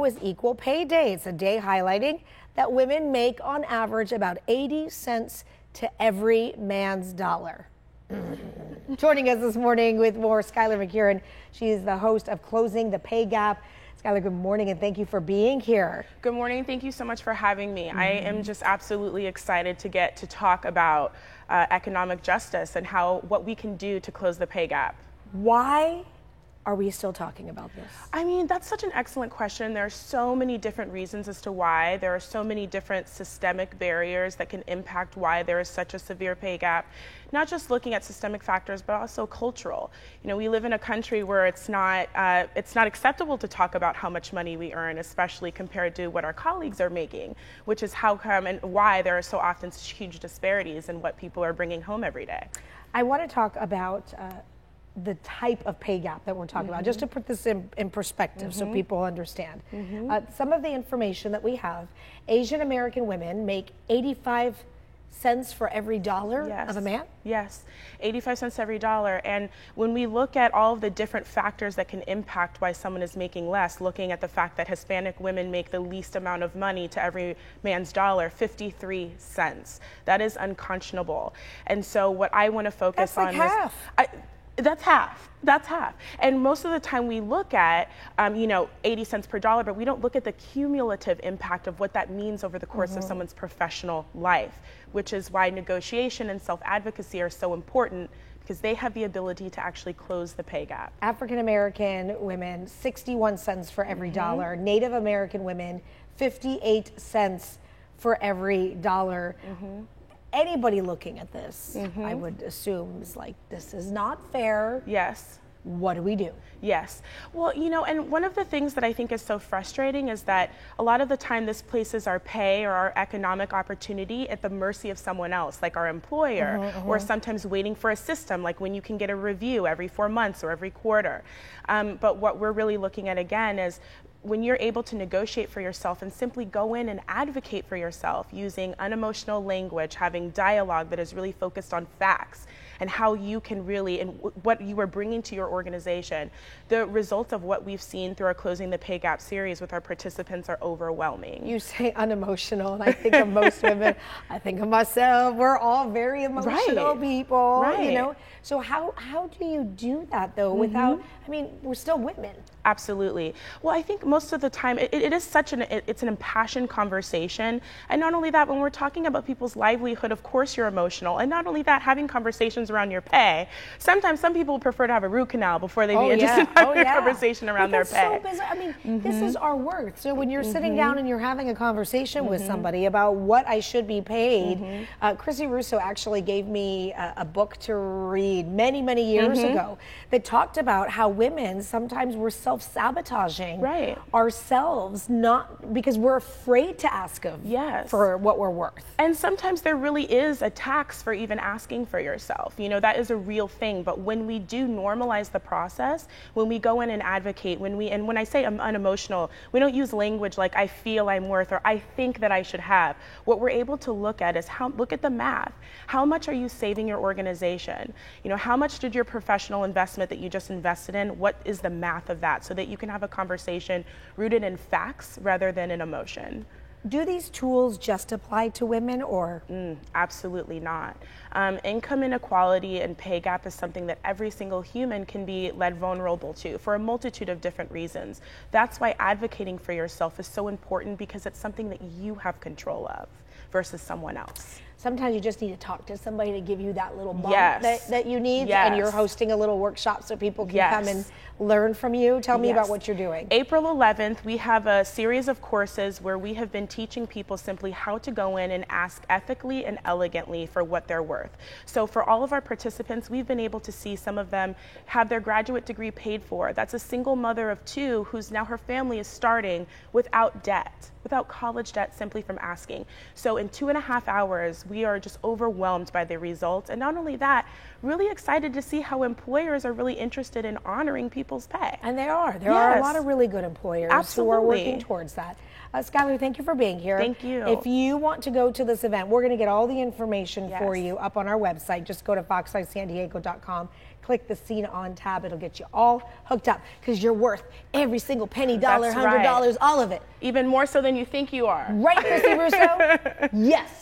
Is Equal Pay Day. It's a day highlighting that women make on average about 80 cents to every man's dollar. Joining us this morning with more, Skylar McKeown. She is the host of Closing the Pay Gap. Skylar, good morning and thank you for being here. Good morning. Thank you so much for having me. I am just absolutely excited to get to talk about economic justice and what we can do to close the pay gap. Why are we still talking about this? I mean, that's such an excellent question. There are so many different reasons as to why. There are so many different systemic barriers that can impact why there is such a severe pay gap. Not just looking at systemic factors, but also cultural. You know, we live in a country where it's not acceptable to talk about how much money we earn, especially compared to what our colleagues are making, which is how come and why there are so often such huge disparities in what people are bringing home every day. I want to talk about the type of pay gap that we're talking about, just to put this in perspective so people understand. Some of the information that we have, Asian American women make 85 cents for every dollar of a man? Yes, 85 cents every dollar. And when we look at all of the different factors that can impact why someone is making less, looking at the fact that Hispanic women make the least amount of money to every man's dollar, 53 cents. That is unconscionable. And so what I want to focus on is half. That's half. That's half. And most of the time we look at, 80 cents per dollar, but we don't look at the cumulative impact of what that means over the course of someone's professional life, which is why negotiation and self-advocacy are so important, because they have the ability to actually close the pay gap. African American women, 61 cents for every dollar. Native American women, 58 cents for every dollar. Anybody looking at this, I would assume, is like, this is not fair. Yes. What do we do? Yes. Well, and one of the things that I think is so frustrating is that a lot of the time this places our pay or our economic opportunity at the mercy of someone else, like our employer, or sometimes waiting for a system, like when you can get a review every 4 months or every quarter. But what we're really looking at again is when you're able to negotiate for yourself and simply go in and advocate for yourself using unemotional language, having dialogue that is really focused on facts and how you can really, and what you are bringing to your organization, the results of what we've seen through our Closing the Pay Gap series with our participants are overwhelming. You say unemotional, and I think of most women, I think of myself, we're all very emotional people, So how do you do that though without, we're still women. Absolutely. Well, I think most of the time it is it's an impassioned conversation. And not only that, when we're talking about people's livelihood, of course you're emotional. And not only that, having conversations around your pay. Sometimes some people prefer to have a root canal before they be interested in having a conversation around their pay. So this is our worth. So when you're sitting down and you're having a conversation with somebody about what I should be paid, Chrissy Russo actually gave me a book to read many, many years ago that talked about how women sometimes were self-sabotaging ourselves, not because we're afraid to ask for what we're worth. And sometimes there really is a tax for even asking for yourself. That is a real thing. But when we do normalize the process, when we go in and advocate, when I say I'm unemotional, we don't use language like I feel I'm worth or I think that I should have. What we're able to look at is look at the math. How much are you saving your organization? How much did your professional investment that you just invested in, what is the math of that, so that you can have a conversation rooted in facts rather than in emotion. Do these tools just apply to women or? Absolutely not. Income inequality and pay gap is something that every single human can be led vulnerable to for a multitude of different reasons. That's why advocating for yourself is so important, because it's something that you have control of versus someone else. Sometimes you just need to talk to somebody to give you that little bump that you need, and you're hosting a little workshop so people can come and learn from you. Tell me about what you're doing. April 11th, we have a series of courses where we have been teaching people simply how to go in and ask ethically and elegantly for what they're worth. So for all of our participants, we've been able to see some of them have their graduate degree paid for. That's a single mother of 2 who's now her family is starting without debt, without college debt, simply from asking. So in 2.5 hours, we are just overwhelmed by the results. And not only that, really excited to see how employers are really interested in honoring people's pay. And they are. There are a lot of really good employers who are working towards that. Skylar, thank you for being here. Thank you. If you want to go to this event, we're going to get all the information for you up on our website. Just go to foxeyesandiego.com. Click the Scene On tab. It'll get you all hooked up because you're worth every single penny, dollar, $100, all of it. Even more so than you think you are. Right, Chrissy Russo? Yes.